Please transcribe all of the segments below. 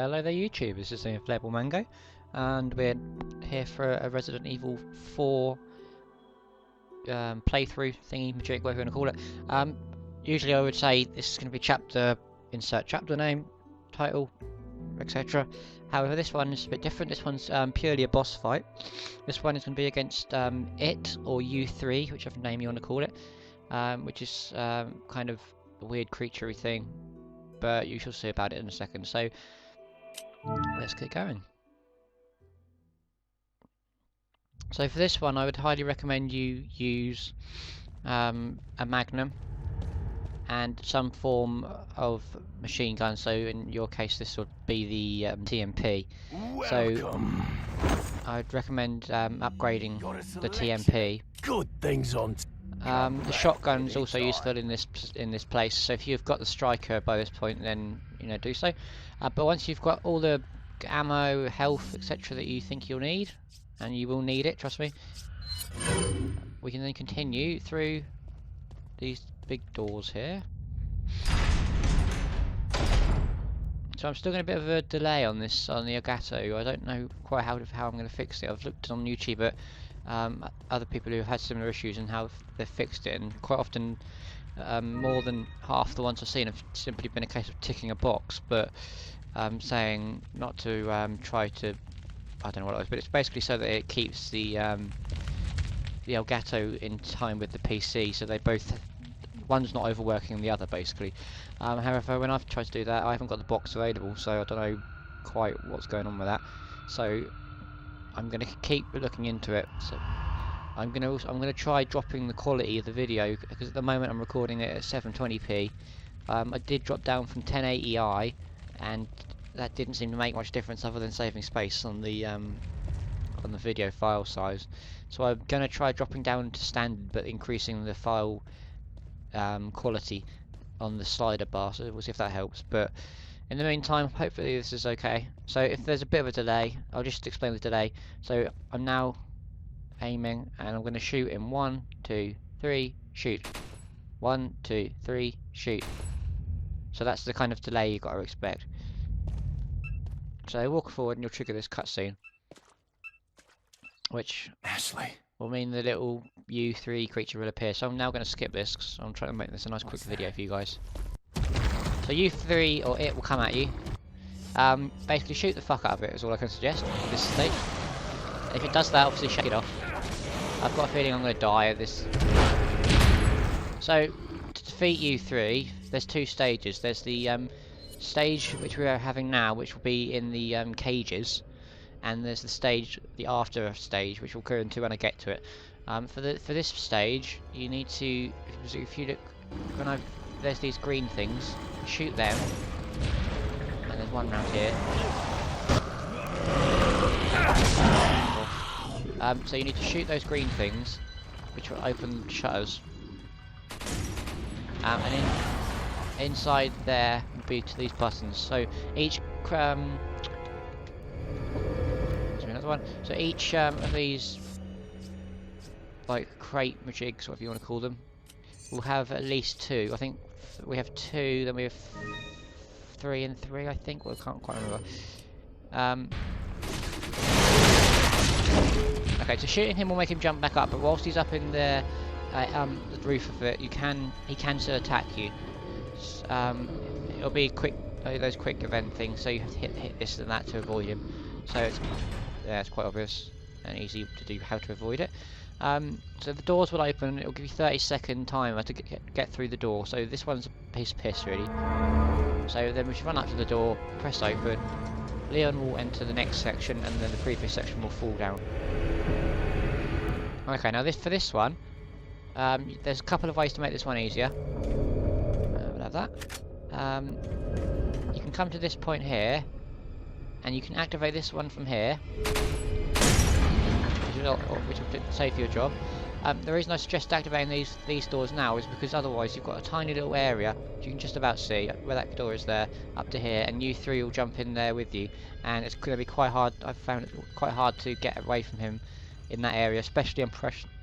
Hello there YouTube, this is Inflatable Mango and we're here for a Resident Evil 4 playthrough thingy, majig, whatever you want to call it. Usually I would say this is going to be chapter, insert chapter name, title, etc. However this one is a bit different. This one's purely a boss fight. This one is going to be against it or U3, whichever name you want to call it, which is kind of a weird creaturey thing, but you shall see about it in a second. So let's get going. So for this one I would highly recommend you use a magnum and some form of machine gun. So in your case this would be the TMP. Welcome. So I'd recommend upgrading the TMP. Good things on. The shotgun is also useful in this place. So if you've got the striker by this point, then do so. But once you've got all the ammo, health, etc. that you think you'll need, and you will need it, trust me, we can then continue through these big doors here. So I'm still getting a bit of a delay on this, on the Elgato. I don't know quite how I'm going to fix it. I've looked on YouTube at other people who have had similar issues and how they've fixed it, and quite often more than half the ones I've seen have simply been a case of ticking a box, but saying not to try to, I don't know what it was, but it's basically so that it keeps the Elgato in time with the PC, so they both, one's not overworking the other basically. However, when I've tried to do that, I haven't got the box available, so I don't know quite what's going on with that. So I'm going to keep looking into it. So I'm going to try dropping the quality of the video, because at the moment I'm recording it at 720p. I did drop down from 1080i, and that didn't seem to make much difference other than saving space on the video file size. So I'm going to try dropping down to standard, but increasing the file quality on the slider bar. So we'll see if that helps. But in the meantime, hopefully this is okay. So if there's a bit of a delay, I'll just explain the delay. So I'm now aiming, and I'm going to shoot in 1, 2, 3, shoot. 1, 2, 3, shoot. So that's the kind of delay you've got to expect. So walk forward and you'll trigger this cutscene, which Ashley. will mean the little U3 creature will appear. So I'm now going to skip this, because I'm trying to make this a nice quick video for you guys. So U3 or it will come at you. Basically shoot the fuck out of it is all I can suggest at this stage. If it does that, obviously shake it off. I've got a feeling I'm going to die at this. So to defeat U3, there's two stages. There's the stage which we are having now, which will be in the cages, and there's the stage, the after stage, which we'll go into when I get to it. For this stage, you need to, if you look, there's these green things, shoot them, and there's one round here. So you need to shoot those green things, which will open shutters, and inside there will be to these buttons. So each another one. So each of these, like crate majigs, whatever you want to call them, will have at least two. I think we have two, then we have 3 and 3. I think. Well, I can't quite remember. Okay, so shooting him will make him jump back up, but whilst he's up in the roof of it, he can still attack you. It'll be quick, those quick event things, so you have to hit this and that to avoid him. So it's quite obvious and easy to do how to avoid it. So the doors will open. It'll give you 30-second timer to get through the door. So this one's a piece of piss, really. So then we should run up to the door, press open. Leon will enter the next section, and then the previous section will fall down. Okay, now for this one, there's a couple of ways to make this one easier. We'll have that. You can come to this point here, and you can activate this one from here, which will save you a job. The reason I suggest activating these doors now is because otherwise you've got a tiny little area you can just about see where that door is there, up to here, and U3 will jump in there with you, and it's going to be quite hard. I've found it quite hard to get away from him in that area, especially on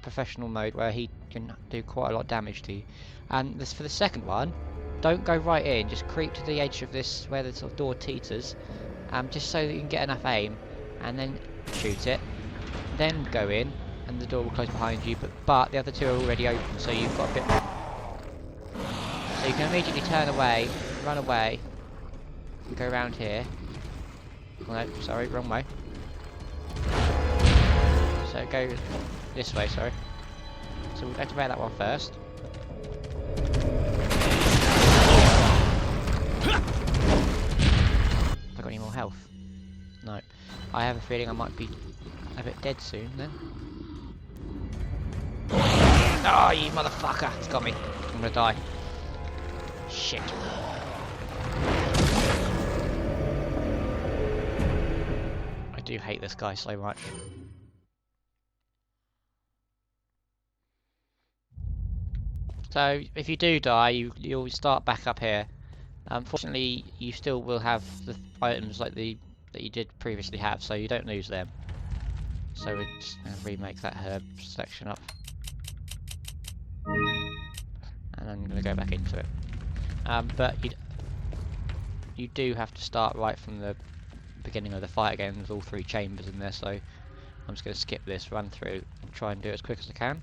professional mode, where he can do quite a lot of damage to you. And for the second one, don't go right in, just creep to the edge of this where the sort of door teeters, just so that you can get enough aim, and then shoot it, then go in, and the door will close behind you. But the other two are already open, so you've got a bit. So you can immediately turn away, run away, and go around here. Oh, no, sorry, wrong way. So go this way, sorry. So we'll activate that one first. Have I got any more health? No. I have a feeling I might be a bit dead soon then. Oh, you motherfucker! It's got me. I'm gonna die. Shit. I do hate this guy so much. So if you do die, you'll start back up here. Unfortunately, you still will have the items like that you did previously have, so you don't lose them. So we're just going to remake that herb section up, and I'm going to go back into it. But you do have to start right from the beginning of the fight again. There's all 3 chambers in there, so I'm just going to skip this, run through, and try and do it as quick as I can.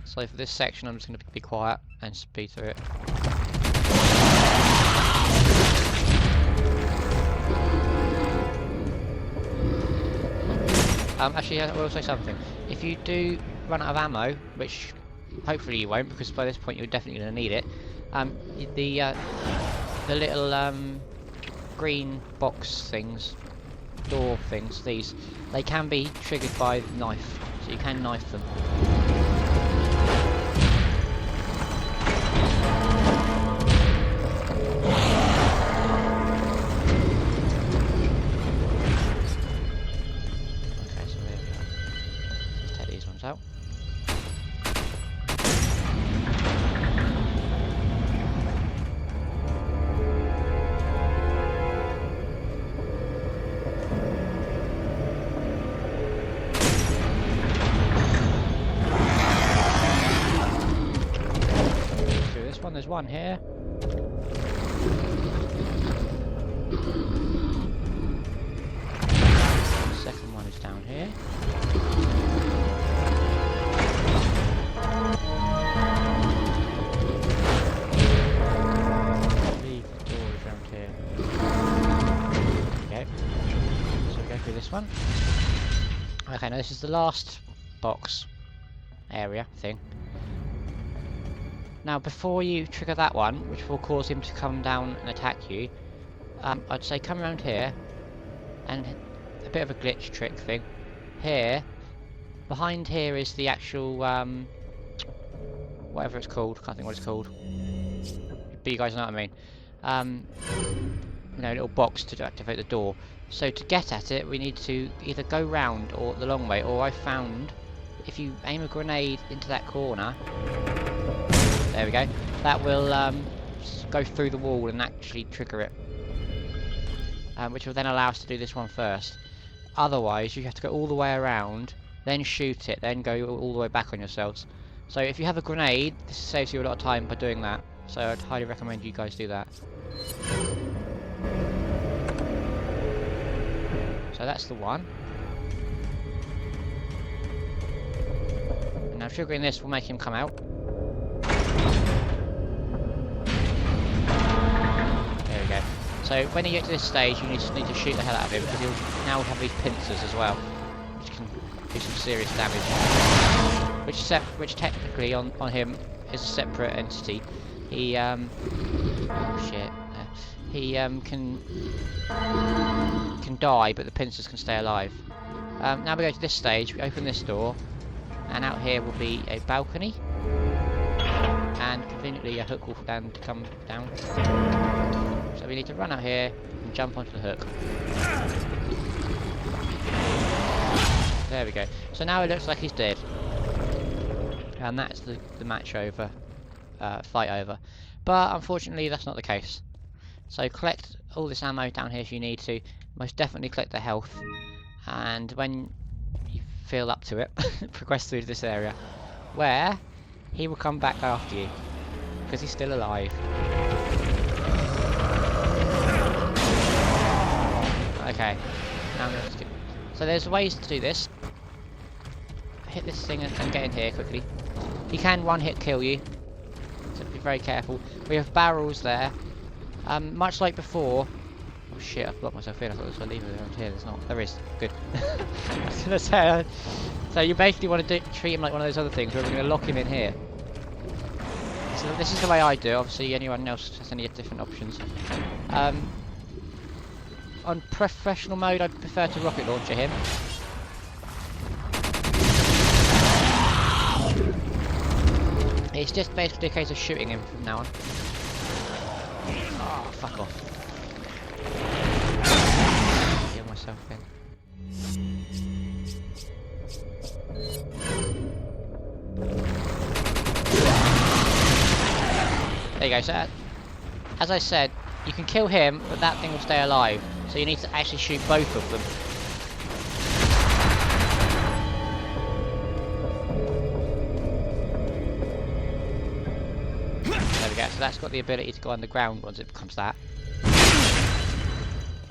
So for this section I'm just going to be quiet and speed through it. Actually, I will say something. If you do run out of ammo, which hopefully you won't, because by this point you're definitely going to need it, the little green box things, door things, they can be triggered by knife, so you can knife them. Out. Do this one, there's one here. The second one is down here. One. Okay, now this is the last box area thing. Now before you trigger that one, which will cause him to come down and attack you, I'd say come around here, and a bit of a glitch trick thing. Here, behind here is the actual, whatever it's called, can't think what it's called, but you guys know what I mean. You know, little box to activate the door. So to get at it, we need to either go round or the long way, or I found if you aim a grenade into that corner, there we go, that will go through the wall and actually trigger it, which will then allow us to do this one first. Otherwise, you have to go all the way around, then shoot it, then go all the way back on yourselves. So if you have a grenade, this saves you a lot of time by doing that. So I'd highly recommend you guys do that. So that's the one. And now triggering this will make him come out. There we go. So when you get to this stage, you just need to shoot the hell out of him, because he'll now have these pincers as well, which can do some serious damage. Which technically on him is a separate entity. He oh shit. He can die, but the pincers can stay alive. Now we go to this stage, we open this door, and out here will be a balcony, and conveniently a hook will come down. So we need to run out here and jump onto the hook. There we go. So now it looks like he's dead, and that's the match over, fight over. But unfortunately that's not the case. So collect all this ammo down here if you need to. Most definitely collect the health, and when you feel up to it, progress through this area, where he will come back after you, because he's still alive. Okay. Now I'm gonna skip. So there's ways to do this. Hit this thing and get in here quickly. He can one-hit kill you, so be very careful. We have barrels there. Much like before. Oh shit! I've blocked myself in. I thought there was a lever around here. There's not. There is. Good. I was gonna say. So you basically want to treat him like one of those other things where we're going to lock him in here. So this is the way I do. Obviously, anyone else has any different options. On professional mode, I prefer to rocket launcher him. It's just basically a case of shooting him from now on. Oh, fuck off. Heal myself in. There you go. So, as I said, you can kill him, but that thing will stay alive. So you need to actually shoot both of them. There we go. So that's got the ability to go underground once it becomes that.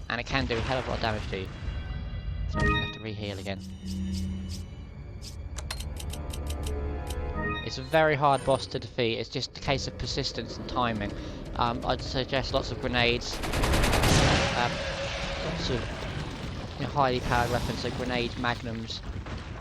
And it can do a hell of a lot of damage to you. So I'm going to have to re-heal again. It's a very hard boss to defeat. It's just a case of persistence and timing. I'd suggest lots of grenades, lots of highly powered weapons, so grenades, magnums.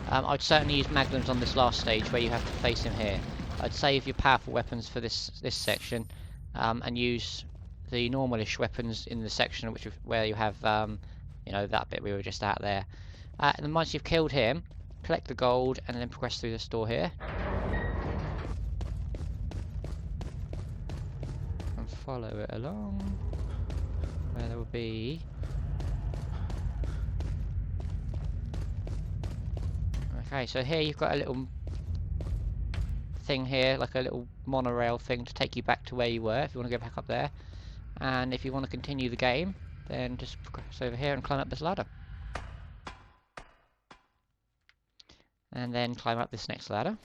I'd certainly use magnums on this last stage where you have to face him here. I'd save your powerful weapons for this section, and use the normalish weapons in the section where you have that bit we were just at there. And then once you've killed him, collect the gold and then progress through this door here. And follow it along where there will be okay, so here you've got a little thing here, like a little monorail thing to take you back to where you were if you want to go back up there. And if you want to continue the game, then just progress over here and climb up this ladder. And then climb up this next ladder.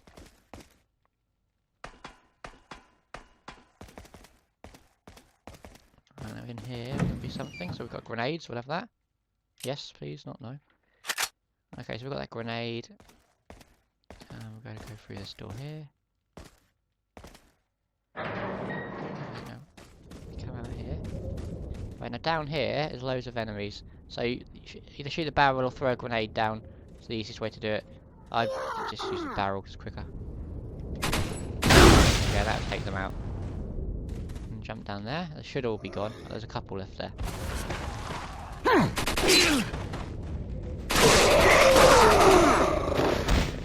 And in here there'll be something, so we've got grenades, we'll have that. Yes, please, not no. Okay, so we've got that grenade. And we're going to go through this door here. Come out here. Right, now down here is loads of enemies. So you either shoot the barrel or throw a grenade down. It's the easiest way to do it. I just use the barrel because it's quicker. Yeah, that'll take them out. And jump down there. They should all be gone. There's a couple left there.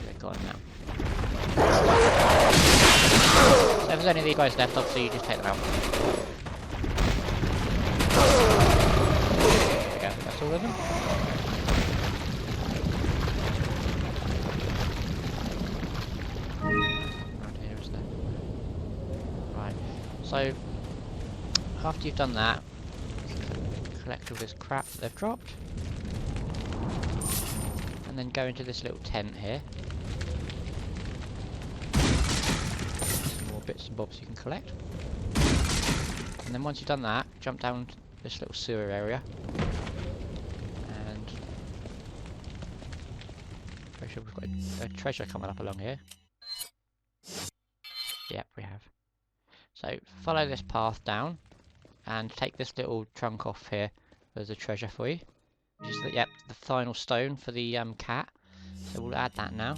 They're gone now. So if there's any of these guys left, obviously you just take them out. There we go, that's all of them. Around here, isn't it? Right, so after you've done that, collect all this crap that they've dropped. And then go into this little tent here. Some more bits and bobs you can collect. And then once you've done that, jump down this little sewer area. And pretty sure we've got a treasure coming up along here. Yep, we have. So follow this path down and take this little trunk off here. There's a treasure for you. Which is the final stone for the cat. So we'll add that now.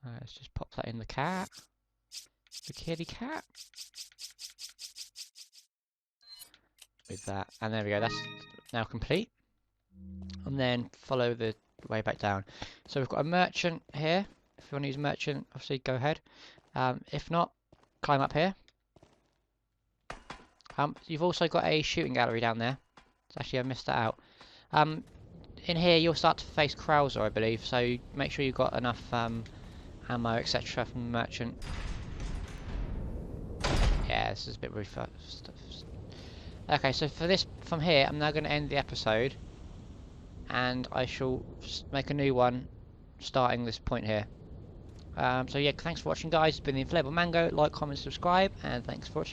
Let's just pop that in the cat. The kitty cat. With that. And there we go, that's now complete. And then follow the way back down. So we've got a merchant here. If you want to use merchant, obviously go ahead. If not, climb up here. You've also got a shooting gallery down there. So actually I missed that out. In here you'll start to face Krauser, I believe. So make sure you've got enough ammo, etc. from the merchant. Yeah, this is a bit really stuff. Okay, so for this, from here, I'm now going to end the episode. And I shall make a new one starting this point here. So yeah, thanks for watching guys. It's been the Inflatable Mango. Like, comment, subscribe, and thanks for watching.